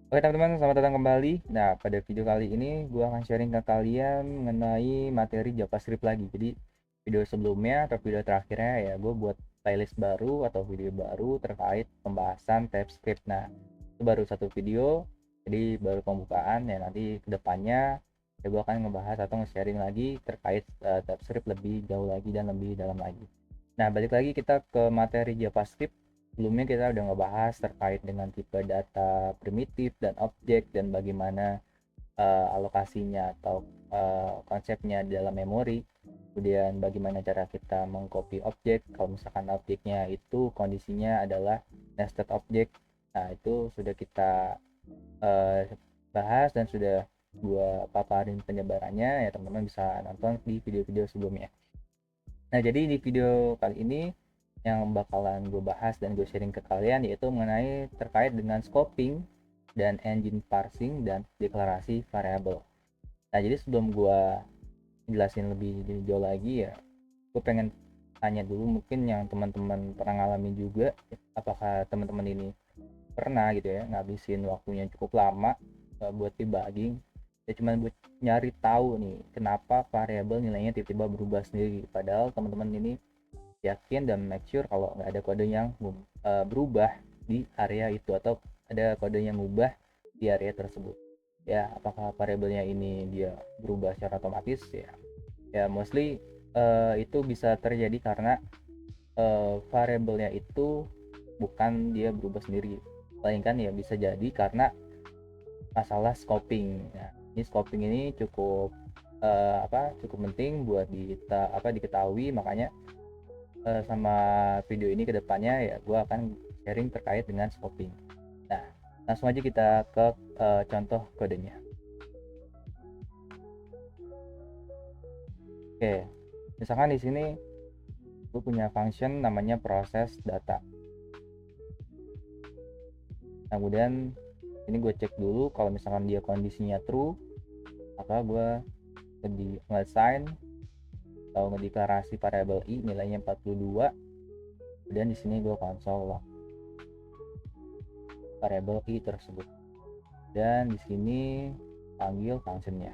Oke teman-teman, selamat datang kembali. Nah, pada video kali ini gue akan sharing ke kalian mengenai materi JavaScript lagi. Jadi, video sebelumnya atau video terakhirnya ya gue buat playlist baru atau video baru terkait pembahasan TypeScript. Nah, itu baru satu video, jadi baru pembukaan ya. Nanti kedepannya ya gue akan ngebahas atau nge-sharing lagi terkait TypeScript lebih jauh lagi dan lebih dalam lagi. Nah, balik lagi kita ke materi JavaScript. Sebelumnya kita udah ngebahas terkait dengan tipe data primitif dan objek dan bagaimana alokasinya atau konsepnya di dalam memori. Kemudian bagaimana cara kita mengcopy objek kalau misalkan objeknya itu kondisinya adalah nested object. Nah, itu sudah kita uh, bahas dan sudah gua paparin penyebarannya ya, teman-teman bisa nonton di video-video sebelumnya. Nah, jadi di video kali ini yang bakalan gue bahas dan gue sharing ke kalian yaitu mengenai terkait dengan scoping dan engine parsing dan deklarasi variabel. Nah, jadi sebelum gue jelasin lebih jauh lagi ya, gue pengen tanya dulu mungkin yang teman-teman pernah ngalamin juga, apakah teman-teman ini pernah gitu ya ngabisin waktunya cukup lama buat debugging ya cuman buat nyari tahu nih kenapa variabel nilainya tiba-tiba berubah sendiri, padahal teman-teman ini yakin dan make sure kalau nggak ada kode yang berubah di area itu atau ada kode yang berubah di area tersebut. Ya, apakah variabelnya ini dia berubah secara otomatis ya? Ya mostly itu bisa terjadi karena variabelnya itu bukan dia berubah sendiri, melainkan ya bisa jadi karena masalah scoping. Nah, ini scoping ini cukup cukup penting buat diketahui, makanya sama video ini kedepannya ya gue akan sharing terkait dengan scoping. Nah, langsung aja kita ke contoh kodenya. Oke, misalkan di sini gue punya function namanya proses data. Nah, kemudian ini gue cek dulu kalau misalkan dia kondisinya true, maka gue nge-assign atau ngedeklarasi variabel i nilainya 42. Kemudian di sini gue konsol log variabel i tersebut. Dan di sini panggil functionnya.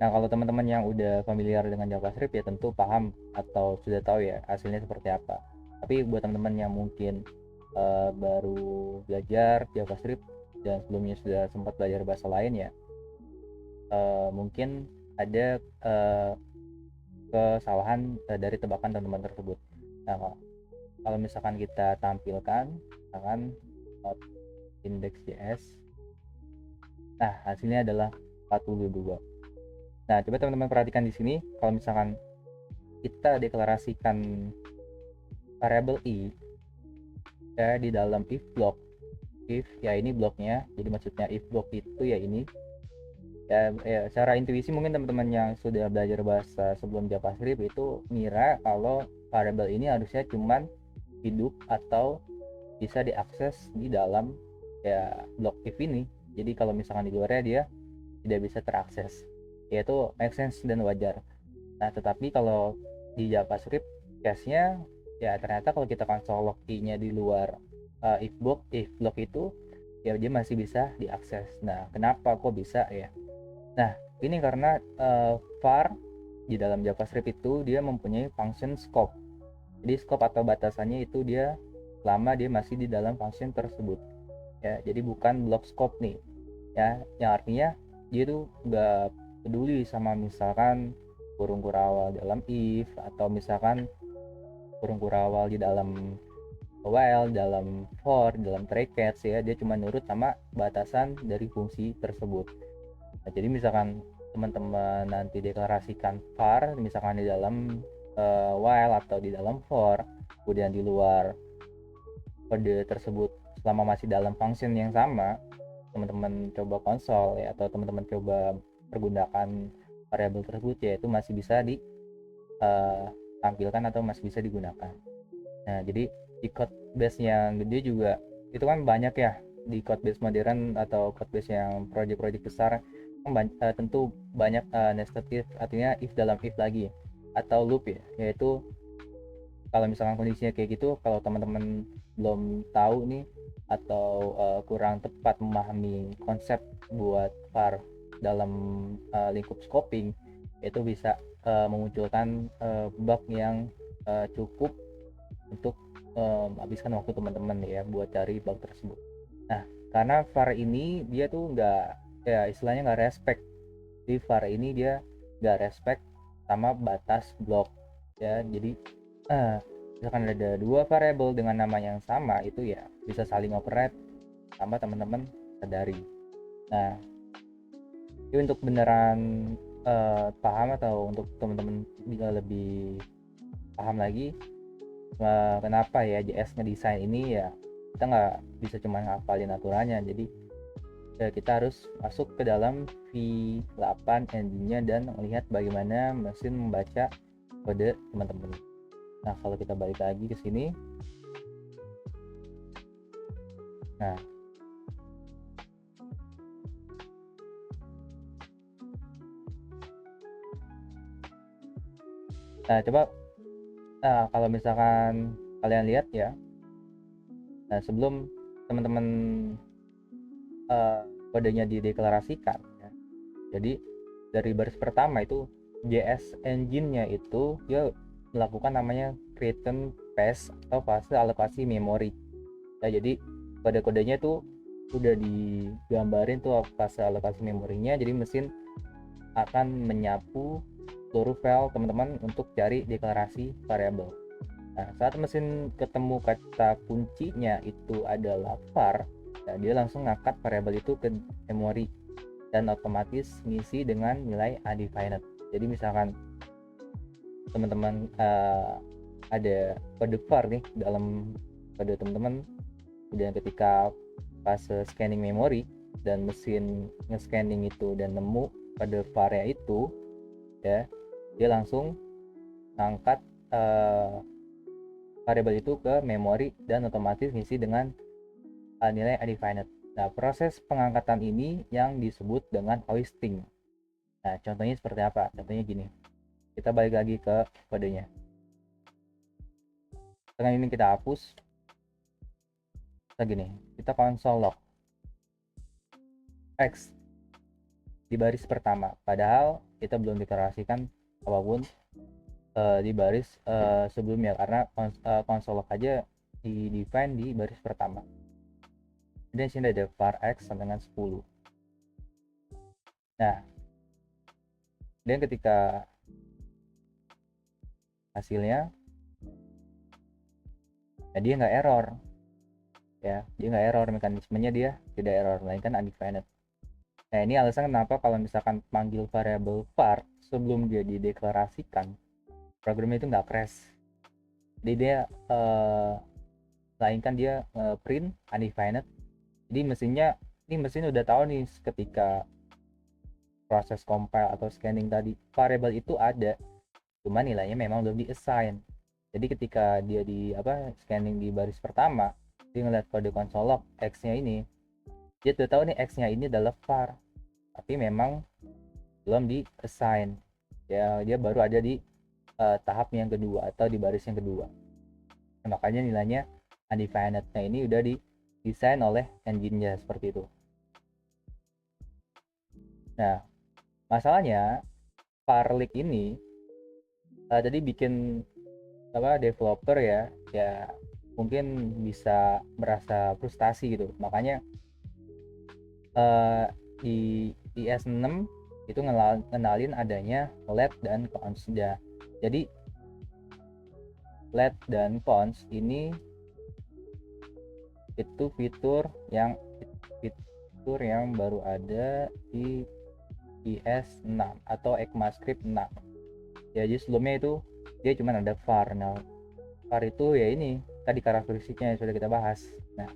Nah, kalau teman-teman yang udah familiar dengan JavaScript ya tentu paham atau sudah tahu ya hasilnya seperti apa. Tapi buat teman-teman yang mungkin baru belajar JavaScript dan sebelumnya sudah sempat belajar bahasa lain ya, mungkin ada kesalahan dari tebakan teman-teman tersebut. Nah, kalau misalkan kita tampilkan misalkan index.js, nah hasilnya adalah 42. Nah, coba teman-teman perhatikan di sini, kalau misalkan kita deklarasikan variabel i ya di dalam if block, if ya ini bloknya, jadi maksudnya if block itu ya ini ya secara intuisi mungkin teman-teman yang sudah belajar bahasa sebelum JavaScript itu ngira kalau variabel ini harusnya cuman hidup atau bisa diakses di dalam ya blok if ini. Jadi kalau misalkan di luarnya dia tidak bisa terakses, yaitu make sense dan wajar. Nah, tetapi kalau di JavaScript case-nya ya ternyata kalau kita console log i-nya di luar if block itu ya dia masih bisa diakses. Nah, kenapa kok bisa ya? Nah, ini karena var di dalam JavaScript itu dia mempunyai function scope. Jadi scope atau batasannya itu dia lama dia masih di dalam function tersebut. Ya, jadi bukan block scope nih. Ya, yang artinya dia tuh nggak peduli sama misalkan kurung kurawal dalam if atau misalkan kurung kurawal di dalam while, dalam for, dalam try catch ya, dia cuma nurut sama batasan dari fungsi tersebut. Nah, jadi misalkan teman-teman nanti deklarasikan var misalkan di dalam while atau di dalam for, kemudian di luar kode tersebut selama masih dalam function yang sama, teman-teman coba konsol ya atau teman-teman coba pergunakan variabel tersebut ya itu masih bisa ditampilkan atau masih bisa digunakan. Nah, jadi di code base yang gede juga itu kan banyak ya, di code base modern atau code base yang project-project besar kan tentu banyak nested if, artinya if dalam if lagi atau loop ya, yaitu kalau misalkan kondisinya kayak gitu, kalau teman-teman belum tahu nih atau kurang tepat memahami konsep buat var dalam lingkup scoping, itu bisa memunculkan bug yang cukup untuk menghabiskan waktu teman-teman ya buat cari bug tersebut. Nah, karena VAR ini dia tuh nggak, ya istilahnya nggak respect. Di VAR ini dia nggak respect sama batas blok ya. Jadi misalkan ada dua variabel dengan nama yang sama, itu ya bisa saling override sama teman-teman sadari. Nah, ini untuk beneran paham atau untuk teman-teman bisa lebih paham lagi kenapa ya JS ngedesain ini, ya kita nggak bisa cuma ngapalin aturannya. Jadi ya kita harus masuk ke dalam V8 engine-nya dan melihat bagaimana mesin membaca kode teman-teman. Nah, kalau kita balik lagi ke sini, nah coba kalau misalkan kalian lihat ya, nah sebelum teman-teman kodenya dideklarasikan ya, jadi dari baris pertama itu JS engine-nya itu dia melakukan namanya return pass atau fase alokasi memori ya. Jadi kode-kodenya itu udah digambarin tuh fase alokasi memorinya, jadi mesin akan menyapu seluruh file teman-teman untuk cari deklarasi variabel. Nah, saat mesin ketemu kata kuncinya itu adalah var, nah dia langsung ngangkat variabel itu ke memori dan otomatis ngisi dengan nilai undefined. Jadi misalkan teman-teman ada kode var nih dalam kode teman-teman, kemudian ketika fase scanning memori dan mesin nge-scanning itu dan nemu kode var-nya itu ya, dia langsung ngangkat variabel itu ke memori dan otomatis ngisi dengan nilai undefined. Nah, proses pengangkatan ini yang disebut dengan hoisting. Nah, contohnya seperti apa? Contohnya gini. Kita balik lagi ke kodenya. Dengan ini kita hapus. Kita gini, kita console log X di baris pertama. Padahal kita belum deklarasikan apapun di baris sebelumnya, karena console log aja di define di baris pertama. Dan sini ada var X sama dengan 10. Nah, dan ketika hasilnya, nah dia nggak error ya, dia nggak error, mekanismenya dia tidak error, melainkan undefined. Nah, ini alasan kenapa kalau misalkan panggil variabel var sebelum dia dideklarasikan, programnya itu nggak crash. Jadi dia melainkan dia print undefined. Jadi mesin udah tahu nih ketika proses compile atau scanning tadi variabel itu ada, cuma nilainya memang belum di-assign. Jadi ketika dia scanning di baris pertama, dia ngeliat kode console log X-nya ini, dia udah tahu nih X-nya ini adalah var, tapi memang belum di-assign ya, dia baru ada di tahap yang kedua atau di baris yang kedua. Nah, makanya nilainya undefined. Nah, ini udah didesain oleh engine-nya seperti itu. Nah, masalahnya Parlik ini tadi bikin developer ya mungkin bisa merasa frustasi gitu. Makanya di IS6 itu ngenalin adanya let dan cons. Jadi let dan cons ini itu fitur yang baru ada di IS6 atau ECMAScript 6 ya. Jadi sebelumnya itu dia cuma ada var. Nah, var itu ya ini tadi karakteristiknya yang sudah kita bahas. Nah,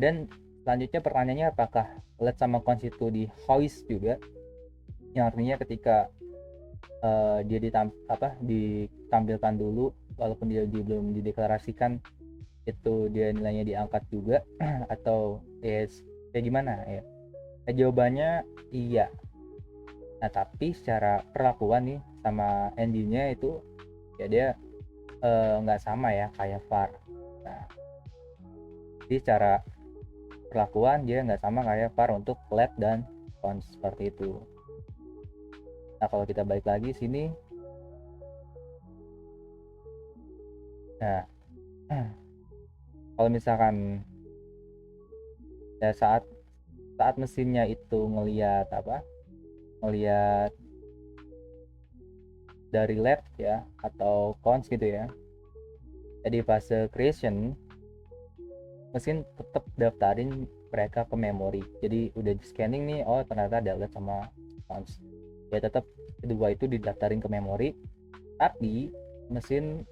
dan selanjutnya pertanyaannya, apakah let sama cons itu di hoist juga, yang artinya ketika dia ditampilkan dulu walaupun dia belum dideklarasikan, itu dia nilainya diangkat juga atau kayak gimana ya? Jawabannya iya. Nah, tapi secara perlakuan nih sama engine-nya itu ya dia nggak sama ya kayak var. Nah, jadi secara perlakuan dia nggak sama kayak var untuk let dan cons seperti itu. Nah kalau kita balik lagi sini, nah kalau misalkan ya saat mesinnya itu ngelihat dari let ya atau cons gitu ya, jadi fase creation mesin tetap daftarin mereka ke memori. Jadi udah di scanning nih, oh ternyata ada let sama cons, ya tetap kedua itu didaftarin ke memori, tapi mesin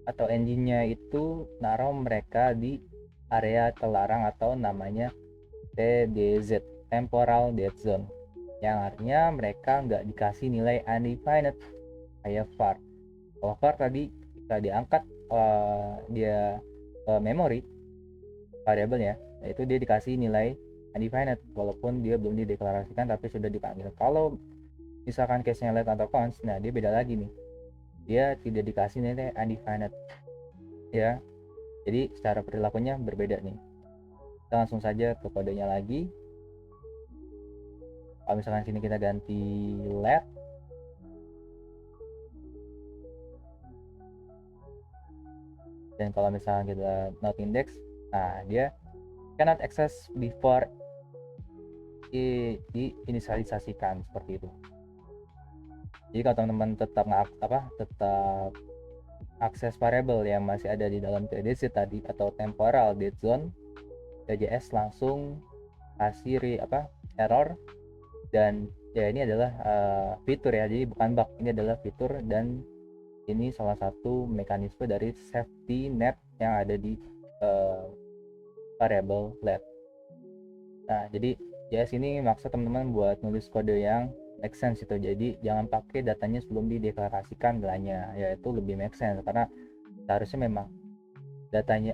atau engine-nya itu naruh mereka di area terlarang atau namanya TDZ, Temporal Dead Zone, yang artinya mereka nggak dikasih nilai undefined kayak var. Kalau var tadi kita diangkat dia memori variabelnya, yaitu dia dikasih nilai undefined walaupun dia belum dideklarasikan tapi sudah dipanggil. Kalau misalkan case-nya let atau cons, nah dia beda lagi nih, dia tidak dikasih nilai undefined ya, jadi secara perilakunya berbeda nih. Kita langsung saja ke kodenya lagi. Kalau misalkan sini kita ganti let, dan kalau misalkan kita not index, nah dia cannot access before diinisialisasikan seperti itu. Jadi kalau teman-teman tetap tetap akses variable yang masih ada di dalam TDZ tadi atau temporal dead zone, DJS langsung kasih error. Dan ya ini adalah fitur ya, jadi bukan bug, ini adalah fitur, dan ini salah satu mekanisme dari safety net yang ada di variable let. Nah jadi JS ini maksud teman-teman buat nulis kode yang make sense itu, jadi jangan pakai datanya sebelum dideklarasikan nilainya, yaitu lebih make sense karena seharusnya memang datanya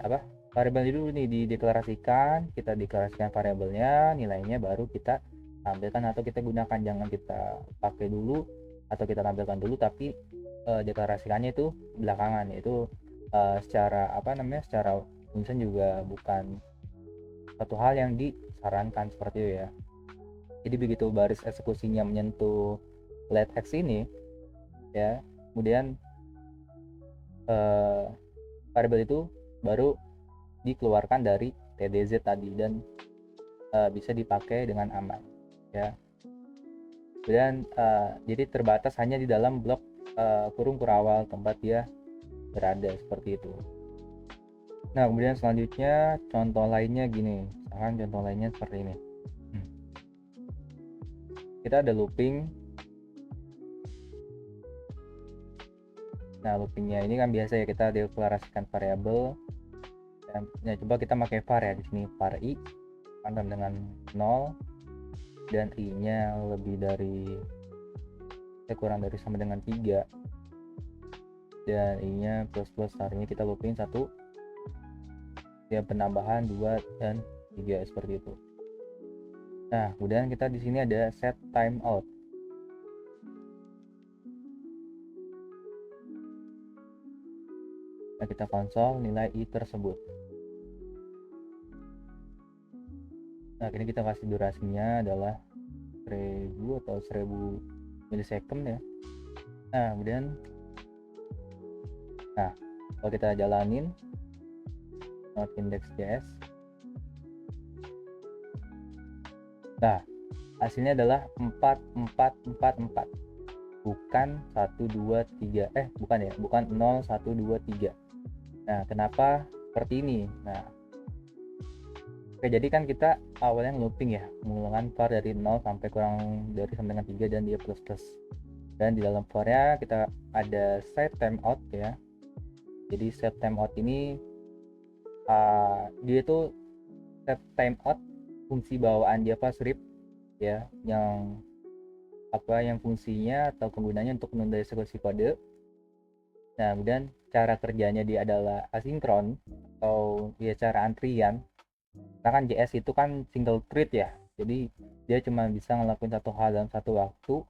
variabelnya dulu nih dideklarasikan, kita deklarasikan variabelnya, nilainya baru kita tampilkan atau kita gunakan, jangan kita pakai dulu atau kita tampilkan dulu tapi deklarasikannya itu belakangan. Itu secara secara tulisan juga bukan satu hal yang disarankan seperti itu ya. Jadi begitu baris eksekusinya menyentuh let X ini ya, kemudian variabel itu baru dikeluarkan dari TDZ tadi dan bisa dipakai dengan aman ya. Kemudian jadi terbatas hanya di dalam blok kurung kurawal tempat dia berada seperti itu. Nah kemudian selanjutnya contoh lainnya gini, misalkan contoh lainnya seperti ini. Kita ada looping. Nah loopingnya ini kan biasa ya, kita deklarasikan variabel. Nah coba kita pakai var ya, di sini var i sama dengan 0 dan i nya lebih dari kurang dari sama dengan 3 dan i nya plus, artinya kita looping 1 ya, penambahan 2 dan 3 seperti itu. Nah kemudian kita di sini ada set timeout. Nah kita konsol nilai i tersebut. Nah ini kita kasih durasinya adalah 1000 atau 1000 milisecond ya. Nah kemudian kalau kita jalanin not index.js, nah hasilnya adalah 4444, bukan 123 bukan 0123. Nah kenapa seperti ini? Nah oke, jadi kan kita awalnya looping ya, mengulangkan var dari 0 sampai kurang dari sama dengan 3 dan dia plus, dan di dalam var-nya kita ada set timeout ya. Jadi set timeout ini dia itu set timeout fungsi bawaan JavaScript ya, yang fungsinya atau penggunanya untuk menunda eksekusi kode. Nah kemudian cara kerjanya dia adalah asinkron atau ya cara antrian. Nah kan JS itu kan single thread ya, jadi dia cuma bisa ngelakuin satu hal dalam satu waktu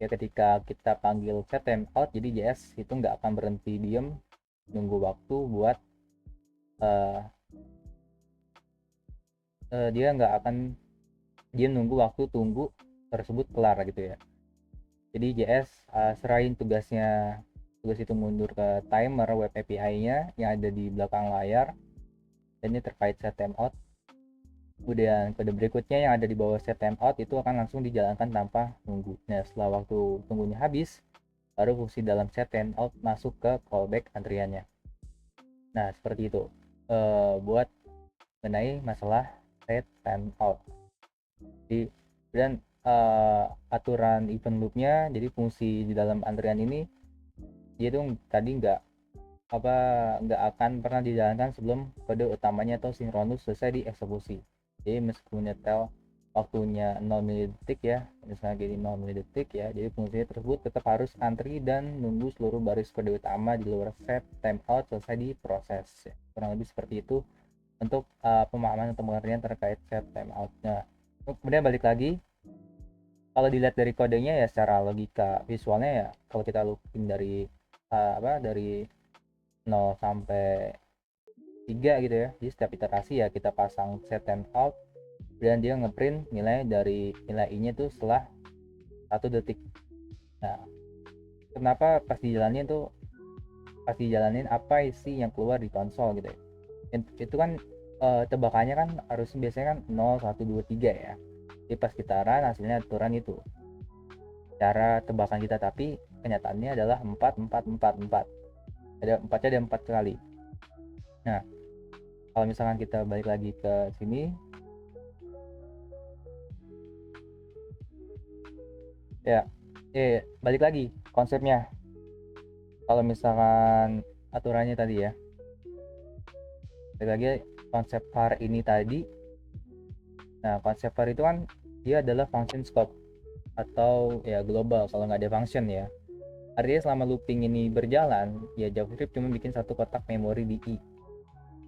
ya. Ketika kita panggil set timeout, jadi JS itu nggak akan berhenti diem nunggu waktu buat dia nggak akan, dia nunggu waktu tunggu tersebut kelar gitu ya. Jadi JS serahin tugas itu mundur ke timer web API-nya yang ada di belakang layar, dan ini terkait set timeout. Kemudian kode berikutnya yang ada di bawah set timeout itu akan langsung dijalankan tanpa nunggu. Nah, setelah waktu tunggunya habis, baru fungsi dalam set timeout masuk ke callback antriannya. Nah, seperti itu buat mengenai masalah set timeout. Jadi, dan aturan event loopnya, jadi fungsi di dalam antrian ini dia tuh tadi nggak akan pernah dijalankan sebelum kode utamanya atau sinkronus selesai dieksekusi. Jadi meskipun nyetel waktunya 0 milidetik ya, misalnya gini 0 milidetik ya, jadi fungsinya tersebut tetap harus antri dan nunggu seluruh baris kode utama di luar set timeout selesai diproses ya. Kurang lebih seperti itu untuk pemahaman atau pengertian terkait set timeout-nya. Kemudian balik lagi, kalau dilihat dari kodenya ya secara logika visualnya ya, kalau kita looping dari dari 0 sampai 3 gitu ya, jadi setiap iterasi ya kita pasang set timeout dan dia ngeprint nilai dari nilai i nya tuh setelah 1 detik. Nah, kenapa pas dijalanin apa isi yang keluar di konsol gitu ya, itu kan tebakannya kan harus biasanya kan 0 1 2 3 ya, jadi pas kita run hasilnya aturan itu cara tebakan kita, tapi kenyataannya adalah 4 4 4 4, ada 4-nya ada 4 kali. Nah, kalau misalkan kita balik lagi ke sini ya, balik lagi konsepnya. Kalau misalkan aturannya tadi ya, balik lagi konsep var ini tadi. Nah, konsep var itu kan dia adalah function scope atau ya global kalau nggak ada function ya. Artinya selama looping ini berjalan ya JavaScript cuma bikin satu kotak memori di i.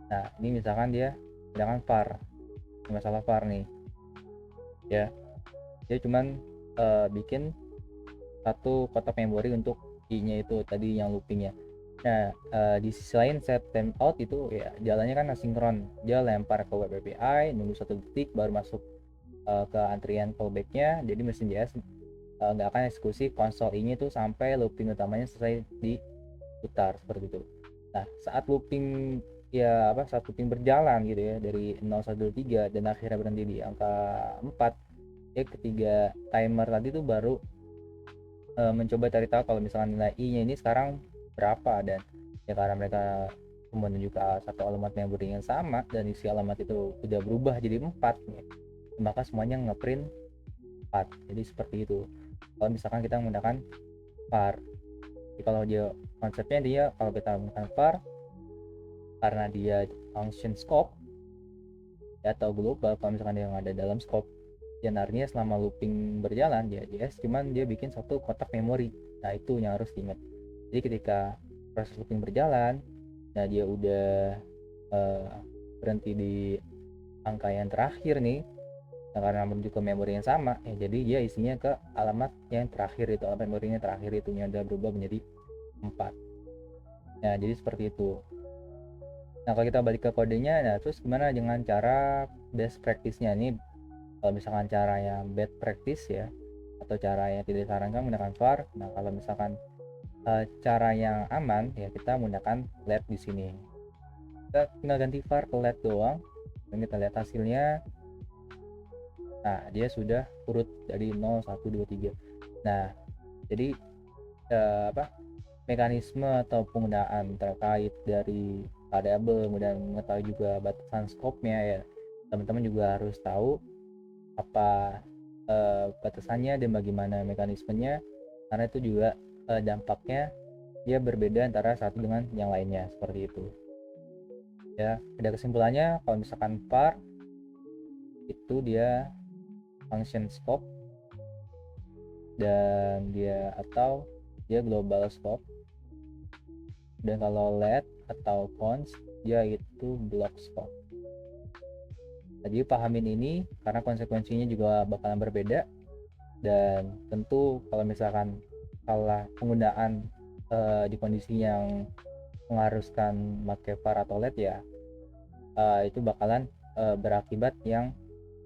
Nah, ini misalkan dia sedangkan var, masalah var nih ya, dia cuman bikin satu kotak memori untuk i-nya itu tadi yang loopingnya. Nah, di sisi lain set timeout itu ya jalannya kan asinkron, dia lempar ke web API nunggu 1 detik baru masuk ke antrian callbacknya. Jadi mesin JS nggak akan eksekusi konsol i-nya itu sampai looping utamanya selesai diputar seperti itu. Nah, saat looping saat looping berjalan gitu ya dari 0 1 2 3 dan akhirnya berhenti di angka 4 ya, ketiga timer tadi tuh baru mencoba cari tahu kalau misalkan nilai i nya ini sekarang berapa, dan ya karena mereka menuju ke satu alamat memori yang sama dan isi alamat itu sudah berubah jadi 4 ya, maka semuanya ngeprint 4. Jadi seperti itu kalau misalkan kita menggunakan var. Jadi kalau dia konsepnya dia, kalau kita menggunakan var karena dia function scope ya, atau global kalau misalkan dia ada dalam scope, dan artinya selama looping berjalan ya JS cuman dia bikin satu kotak memori. Nah, itu yang harus diingat. Jadi ketika proses looping berjalan, nah dia udah berhenti di angka yang terakhir nih, nah, karena menuju ke memori yang sama ya, jadi dia isinya ke alamat yang terakhir itu, alamat memorinya terakhir itu yang udah berubah menjadi 4. Nah, jadi seperti itu. Nah, kalau kita balik ke kodenya, nah terus gimana dengan cara best practice-nya nih? Kalau misalkan cara yang bad practice ya, atau cara yang tidak disarankan menggunakan var. Nah, kalau misalkan cara yang aman ya kita menggunakan LED di sini. Kita tinggal ganti var ke LED doang dan kita lihat hasilnya. Nah, dia sudah urut dari 0 1 2 3. Nah, jadi mekanisme atau penggunaan terkait dari variabel, kemudian mengetahui juga batasan scope-nya ya, teman-teman juga harus tahu apa batasannya dan bagaimana mekanismenya, karena itu juga dampaknya dia berbeda antara satu dengan yang lainnya seperti itu ya. Ada kesimpulannya kalau misalkan var itu dia function scope dan dia global scope, dan kalau LED atau cons dia itu block scope. Jadi pahamin ini karena konsekuensinya juga bakalan berbeda, dan tentu kalau misalkan salah penggunaan di kondisi yang mengharuskan pakai var atau LED ya, itu bakalan berakibat yang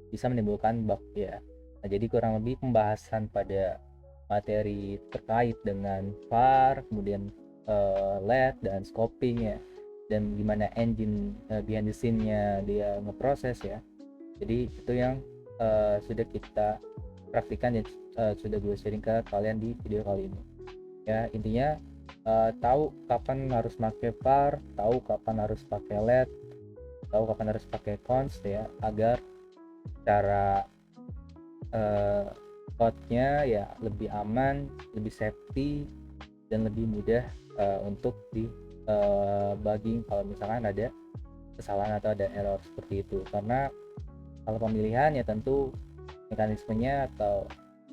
bisa menimbulkan bug ya. Nah, jadi kurang lebih pembahasan pada materi terkait dengan VAR, kemudian LED dan scoping ya, dan gimana engine behind the scene-nya dia ngeproses ya. Jadi itu yang sudah kita praktikan dan sudah gue sharing ke kalian di video kali ini. Ya intinya tahu kapan harus pakai VAR, tahu kapan harus pakai LED, tahu kapan harus pakai cons ya, agar cara code-nya ya lebih aman, lebih safety, dan lebih mudah untuk debugging kalau misalkan ada kesalahan atau ada error seperti itu. Karena kalau pemilihan ya tentu mekanismenya atau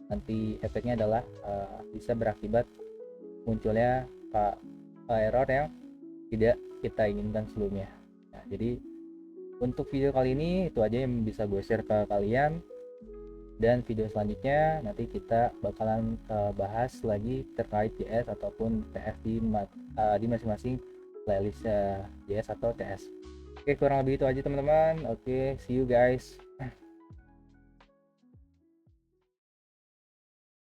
nanti efeknya adalah bisa berakibat munculnya error yang tidak kita inginkan sebelumnya. Nah, jadi untuk video kali ini itu aja yang bisa gue share ke kalian, dan video selanjutnya nanti kita bakalan bahas lagi terkait JS ataupun TS di masing-masing playlist JS atau TS. Oke, kurang lebih itu aja teman-teman. Oke, see you guys.